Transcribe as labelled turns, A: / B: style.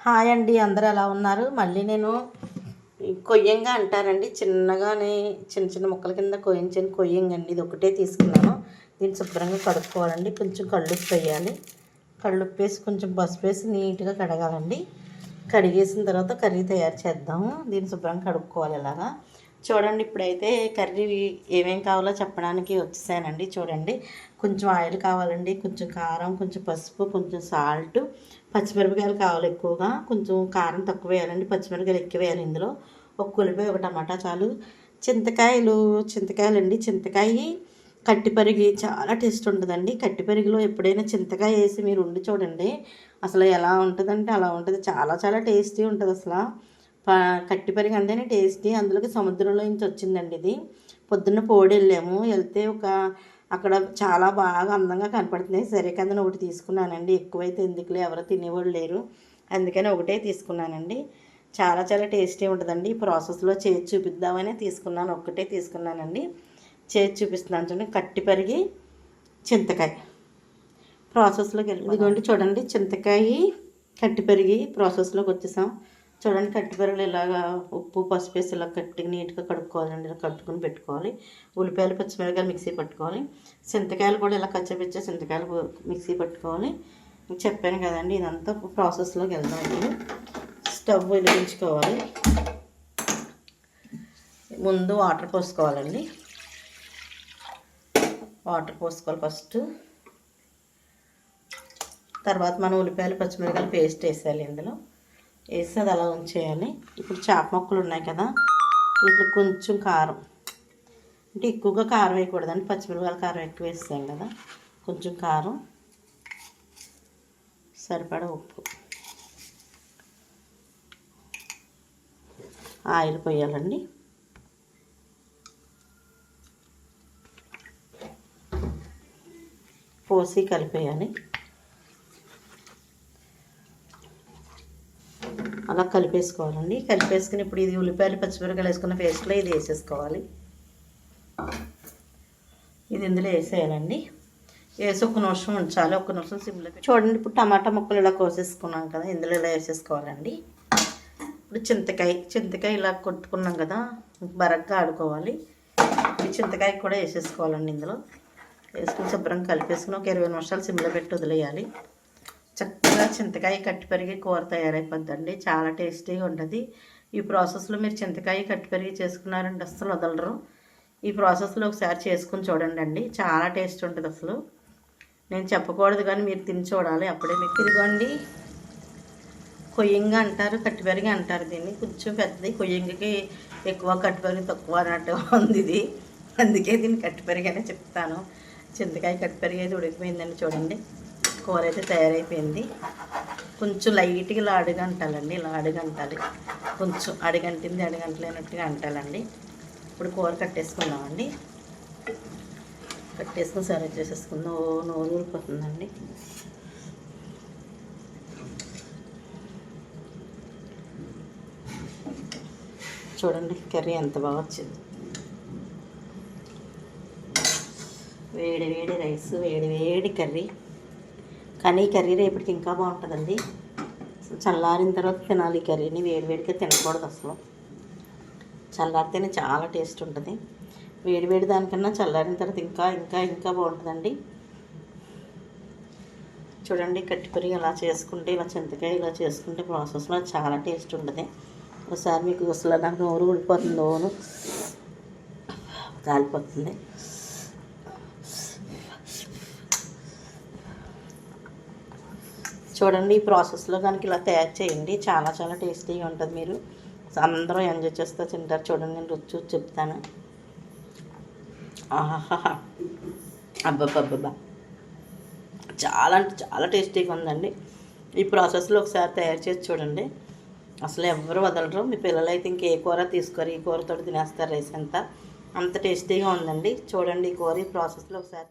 A: Hi అండి, అందరూ ఎలా ఉన్నారు? మళ్ళీ నేను కొయ్యంగా అంటారండి, చిన్నగానే చిన్న చిన్న ముక్కల కింద కోయించిన కొయ్యంగా అండి. ఇది ఒకటే తీసుకున్నాను. దీన్ని శుభ్రంగా కడుక్కోవాలండి. కొంచెం కళ్ళుప్పు వేయాలి. కళ్ళుప్పు వేసి కొంచెం పసుపు వేసి నీట్గా కడగాలండి. కడిగేసిన తర్వాత కర్రీ తయారు చేద్దాము. దీన్ని శుభ్రంగా కడుక్కోవాలి. ఇలాగా చూడండి. ఇప్పుడైతే కర్రీ ఏమేం కావాలో చెప్పడానికి వచ్చేసానండి. చూడండి, కొంచెం ఆయిల్ కావాలండి, కొంచెం కారం, కొంచెం పసుపు, కొంచెం సాల్ట్, పచ్చిమిరపకాయలు కావాలి ఎక్కువగా. కొంచెం కారం తక్కువ వేయాలండి, పచ్చిమిరపకాయలు ఎక్కువ వేయాలి. ఇందులో ఒక ఉల్లిపాయ, ఒక టమాటా చాలు. చింతకాయలండి. చింతకాయ కట్టిపరిగి చాలా టేస్ట్ ఉంటుందండి. కట్టిపరిగిలో ఎప్పుడైనా చింతకాయ వేసి మీరు ఉండి చూడండి, అసలు ఎలా ఉంటుందంటే అలా ఉంటుంది. చాలా చాలా టేస్టీ ఉంటుంది అసలు. కట్టిపరిగి అంటేనే టేస్టీ. అందులోకి సముద్రంలో నుంచి వచ్చిందండి ఇది. పొద్దున్న పోడి వెళ్ళాము. వెళ్తే అక్కడ చాలా బాగా అందంగా కనపడుతున్నాయి. సరే కదా ఒకటి తీసుకున్నానండి. ఎక్కువైతే ఎందుకులే, ఎవరో తినేవాళ్ళు లేరు, అందుకని ఒకటే తీసుకున్నానండి. చాలా చాలా టేస్టీ ఉంటుందండి. ఈ ప్రాసెస్లో చేసి చూపిద్దామని తీసుకున్నాను. ఒక్కటే తీసుకున్నానండి, చేసి చూపిస్తున్నాను. చూడండి, కట్టిపరిగి చింతకాయ ప్రాసెస్లోకి వెళ్ళి ఇదిగోండి. చూడండి, చింతకాయ కట్టిపరిగి ప్రాసెస్లోకి వచ్చేసాం. చూడండి, కట్టిపరుగులు ఇలాగా ఉప్పు పసుపు వేసి ఇలా నీట్గా కడుక్కోవాలండి. ఇలా కట్టుకుని పెట్టుకోవాలి. ఉల్లిపాయలు పచ్చిమిరపకాయలు మిక్సీ పట్టుకోవాలి. చింతకాయలు కూడా ఇలా కచ్చపిచ్చే చింతకాయలు మిక్సీ పట్టుకోవాలి. చెప్పాను కదండి, ఇదంతా ప్రాసెస్లోకి వెళ్దాం. ఇప్పుడు స్టవ్ వెలిగించుకోవాలి. ముందు వాటర్ పోసుకోవాలండి. వాటర్ పోసుకోవాలి ఫస్ట్. తర్వాత మనం ఉల్లిపాయలు పచ్చిమిరపకాయలు పేస్ట్ వేసేయాలి. ఇందులో వేసి అది అలా ఉంచేయాలి. ఇప్పుడు చేప ముక్కలు ఉన్నాయి కదా, వీటికి కొంచెం కారం, అంటే ఎక్కువగా కారం వేయకూడదండి, పచ్చిమిరపకాయలు కారం ఎక్కువ వేస్తాం కదా. కొంచెం కారం, సరిపడా ఉప్పు, ఆయిల్ పోయాలండి. పోసి కలిపేయాలి. అలా కలిపేసుకోవాలండి. కలిపేసుకుని ఇప్పుడు ఇది ఉల్లిపాయలు పచ్చిమిరపకాయలు వేసుకున్న పేస్ట్లో ఇది వేసేసుకోవాలి. ఇది ఇందులో వేసేయాలండి. వేసి ఒక నిమిషం ఉంచాలి. ఒక నిమిషం సిమ్లో చూడండి. ఇప్పుడు టమాటా ముక్కలు ఇలా కోసేసుకున్నాం కదా, ఇందులో ఇలా వేసేసుకోవాలండి. ఇప్పుడు చింతకాయ ఇలా కొట్టుకున్నాం కదా, బరగ్గా ఆడుకోవాలి. ఈ చింతకాయ కూడా వేసేసుకోవాలండి. ఇందులో వేసుకుని శుభ్రంగా కలిపేసుకుని ఒక 20 నిమిషాలు సిమ్లో పెట్టి వదిలేయాలి. చక్కగా చింతకాయ కట్టిపరిగి కూర తయారైపోద్దండి. చాలా టేస్టీగా ఉంటుంది. ఈ ప్రాసెస్లో మీరు చింతకాయ కట్టిపరిగి చేసుకున్నారంటే అస్సలు వదలరు. ఈ ప్రాసెస్లో ఒకసారి చేసుకుని చూడండి అండి, చాలా టేస్ట్ ఉంటుంది. అసలు నేను చెప్పకూడదు కానీ మీరు తిని చూడాలి, అప్పుడే మీకు. ఇదిగోండి, కొయ్యంగా అంటారు, కట్టిపరిగి అంటారు దీన్ని. కొంచెం పెద్దది, కొయ్యంగికి ఎక్కువ, కట్టిపరిగి తక్కువ అన్నట్టు ఉంది ఇది. అందుకే దీన్ని కట్టిపరిగి అనే చెప్తాను. చింతకాయ కట్టిపరిగి అయితే ఉడికిపోయిందండి. చూడండి, కూర అయితే తయారైపోయింది. కొంచెం లైట్గా ఇలా అడుగంటాలండి. ఇలా అడుగంటాలి. కొంచెం అడుగంటలేనట్టుగా అంటాలండి. ఇప్పుడు కూర కట్టేసుకుందామండి. కట్టేసుకుని సర్వ్ చేసేసుకుందాం. నోరు ఊరిపోతుందండి. చూడండి, కర్రీ ఎంత బాగా వచ్చింది. వేడి వేడి రైస్, వేడి వేడి కర్రీ. కానీ ఈ కర్రీ రేపటికి ఇంకా బాగుంటుందండి. చల్లారిన తర్వాత తినాలి. ఈ కర్రీని వేడివేడిగా తినకూడదు అసలు. చల్లారితేనే చాలా టేస్ట్ ఉంటుంది. వేడివేడి దానికన్నా చల్లారిన తర్వాత ఇంకా ఇంకా ఇంకా బాగుంటుందండి. చూడండి, కట్టిపరిగి అలా చేసుకుంటే, ఇలా చింతకాయ ఇలా చేసుకుంటే ప్రాసెస్లో చాలా టేస్ట్ ఉంటుంది. ఒకసారి మీకు అసలు నాకు నోరు ఊడిపోతుంది, నోరు కాలిపోతుంది. చూడండి, ఈ ప్రాసెస్లో కనుక ఇలా తయారు చేయండి, చాలా చాలా టేస్టీగా ఉంటుంది. మీరు అందరూ ఎంజాయ్ చేస్తూ తింటారు. చూడండి, నేను రుచి చూసి చెప్తాను. ఆహా, అబ్బబ్బబ్బా, చాలా అంటే చాలా టేస్టీగా ఉందండి. ఈ ప్రాసెస్లో ఒకసారి తయారు చేసి చూడండి, అసలు ఎవరు వదలరు. మీ పిల్లలు అయితే ఇంకే కూర తీసుకోరు, ఈ కూరతో తినేస్తారు రైస్ అంతా. అంత టేస్టీగా ఉందండి. చూడండి, ఈ కూర ఈ ప్రాసెస్లో ఒకసారి